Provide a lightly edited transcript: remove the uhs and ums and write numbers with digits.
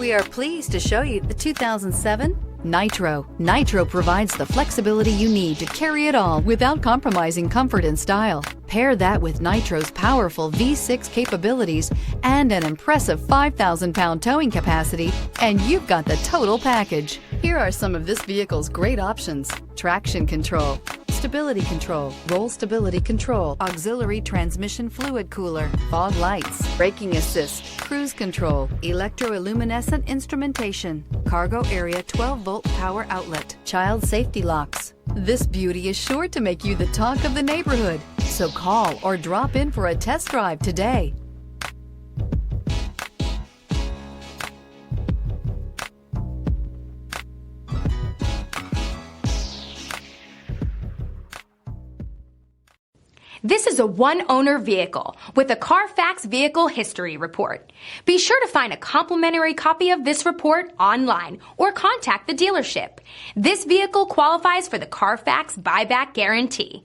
We are pleased to show you the 2007 Nitro. Nitro provides the flexibility you need to carry it all without compromising comfort and style. Pair that with Nitro's powerful V6 capabilities and an impressive 5,000-pound towing capacity, and you've got the total package. Here are some of this vehicle's great options: traction control, stability control, roll stability control, auxiliary transmission fluid cooler, fog lights, braking assist, cruise control, electroluminescent instrumentation, cargo area 12-volt power outlet, child safety locks. This beauty is sure to make you the talk of the neighborhood. So call or drop in for a test drive today. This is a one-owner vehicle with a Carfax Vehicle History Report. Be sure to find a complimentary copy of this report online or contact the dealership. This vehicle qualifies for the Carfax Buyback Guarantee.